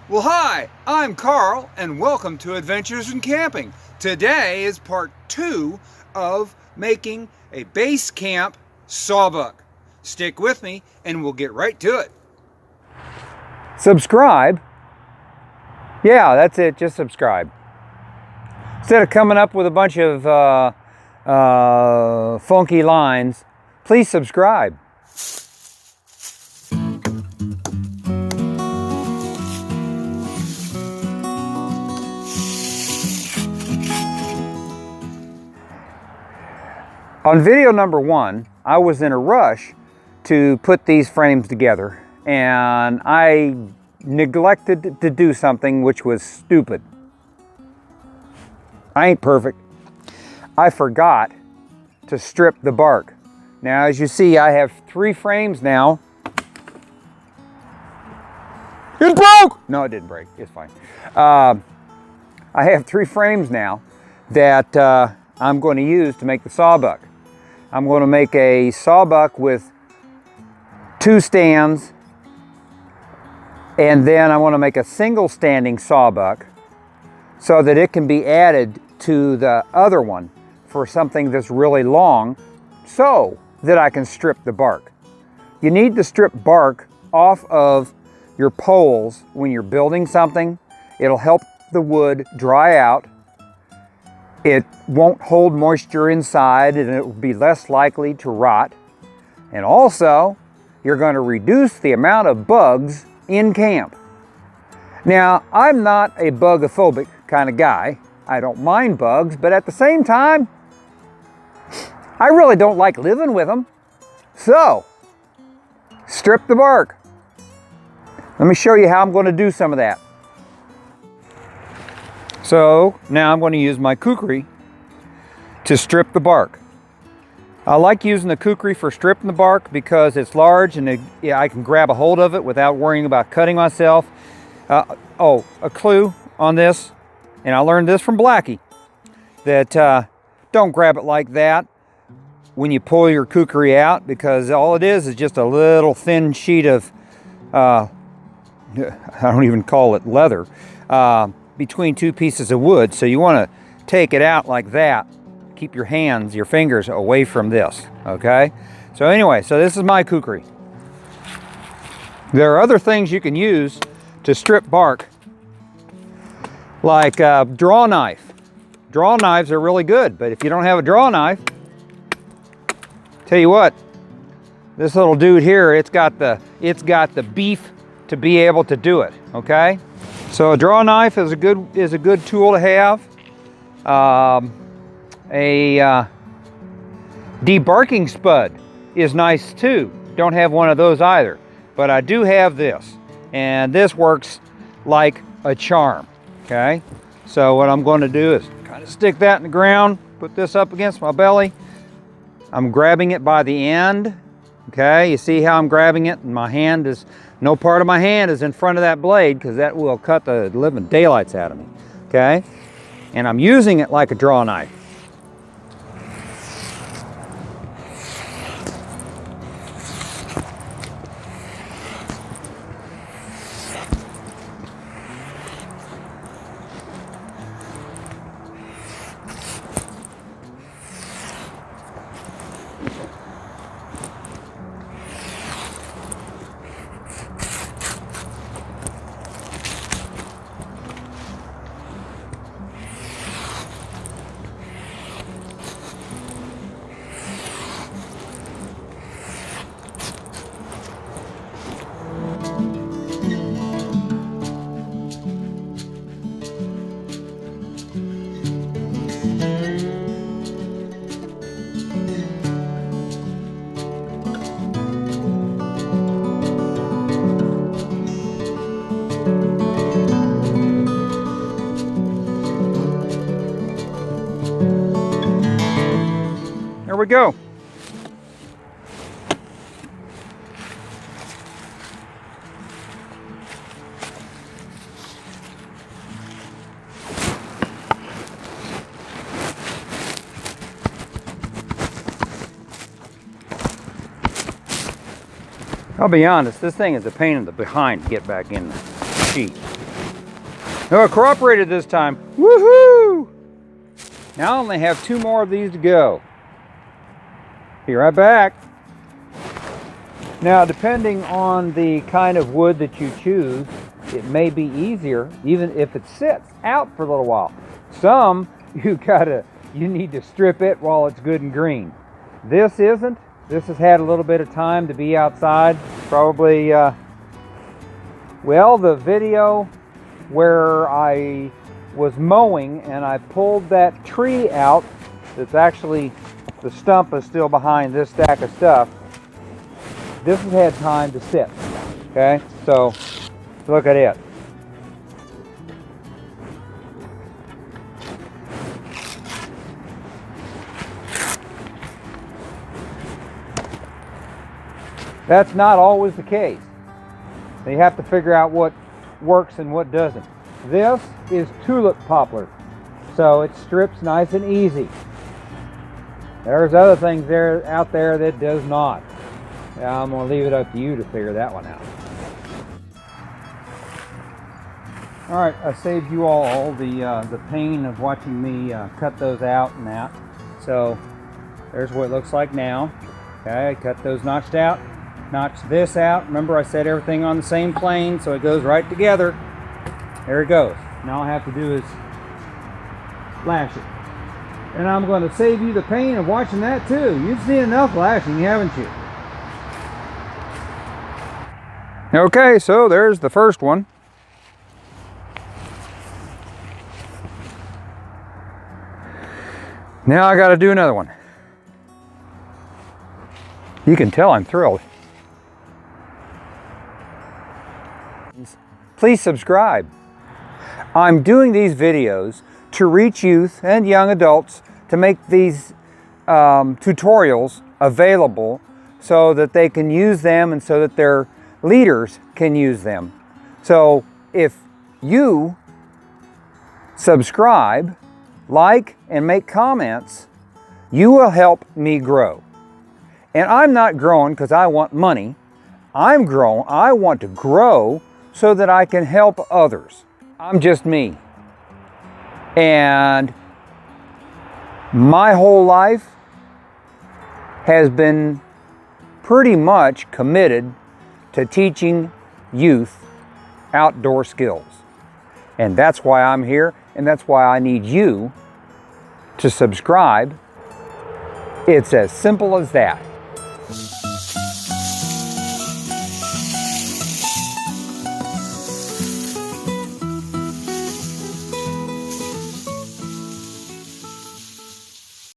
Well, hi, I'm Carl, and welcome to Adventures in Camping. Today is part 2 of making a base camp sawbuck. Stick with me, and we'll get right to it. Subscribe. Yeah, that's it. Just subscribe. Instead of coming up with a bunch of funky lines, please subscribe. On video number 1, I was in a rush to put these frames together, and I neglected to do something which was stupid. I ain't perfect. I forgot to strip the bark. Now, as you see, I have 3 frames now. It broke! No, it didn't break. It's fine. I have 3 frames now that I'm going to use to make the sawbuck. I'm going to make a sawbuck with 2 stands, and then I want to make a single standing sawbuck so that it can be added to the other one for something that's really long so that I can strip the bark. You need to strip bark off of your poles when you're building something. It'll help the wood dry out. It won't hold moisture inside, and it will be less likely to rot. And also, you're going to reduce the amount of bugs in camp. Now, I'm not a bugophobic kind of guy. I don't mind bugs, but at the same time, I really don't like living with them. So, strip the bark. Let me show you how I'm going to do some of that. So now I'm going to use my kukri to strip the bark. I like using the kukri for stripping the bark because it's large and I can grab a hold of it without worrying about cutting myself. A clue on this, and I learned this from Blackie, that don't grab it like that when you pull your kukri out, because all it is just a little thin sheet of, I don't even call it leather, between 2 pieces of wood. So you want to take it out like that. Keep your hands, your fingers away from this, okay? So anyway, so this is my kukri. There are other things you can use to strip bark, like a draw knife. Draw knives are really good, but if you don't have a draw knife, tell you what, this little dude here, it's got the beef to be able to do it, okay? So a draw knife is a good tool to have. A debarking spud is nice too. Don't have one of those either, but I do have this, and this works like a charm, okay? So what I'm going to do is kind of stick that in the ground, put this up against my belly. I'm grabbing it by the end, okay? You see how I'm grabbing it, and my hand is, no part of my hand is in front of that blade, because that will cut the living daylights out of me, okay? And I'm using it like a draw knife. There we go. I'll be honest, this thing is a pain in the behind to get back in the sheet. No, it cooperated this time. Woohoo! Now I only have 2 more of these to go. Be right back. Now, depending on the kind of wood that you choose, it may be easier, even if it sits out for a little while. Some, you need to strip it while it's good and green. This isn't. This has had a little bit of time to be outside. Probably, well, the video where I was mowing and I pulled that tree out, that's actually, the stump is still behind this stack of stuff. This has had time to sit, okay? So, look at it. That's not always the case. You have to figure out what works and what doesn't. This is tulip poplar, so it strips nice and easy. There's other things out there that does not. Now, I'm going to leave it up to you to figure that one out. All right, I saved you all the pain of watching me cut those out and that. So there's what it looks like now. Okay, I cut those notched out. Notch this out. Remember, I set everything on the same plane so it goes right together. There it goes. Now all I have to do is lash it. And I'm going to save you the pain of watching that too. You've seen enough lashing, haven't you? Okay, so there's the first one. Now I got to do another one. You can tell I'm thrilled. Please subscribe. I'm doing these videos to reach youth and young adults to make these tutorials available so that they can use them and so that their leaders can use them. So if you subscribe, like, and make comments, you will help me grow. And I'm not growing because I want money. I want to grow so that I can help others. I'm just me. And my whole life has been pretty much committed to teaching youth outdoor skills. And that's why I'm here, and that's why I need you to subscribe. It's as simple as that.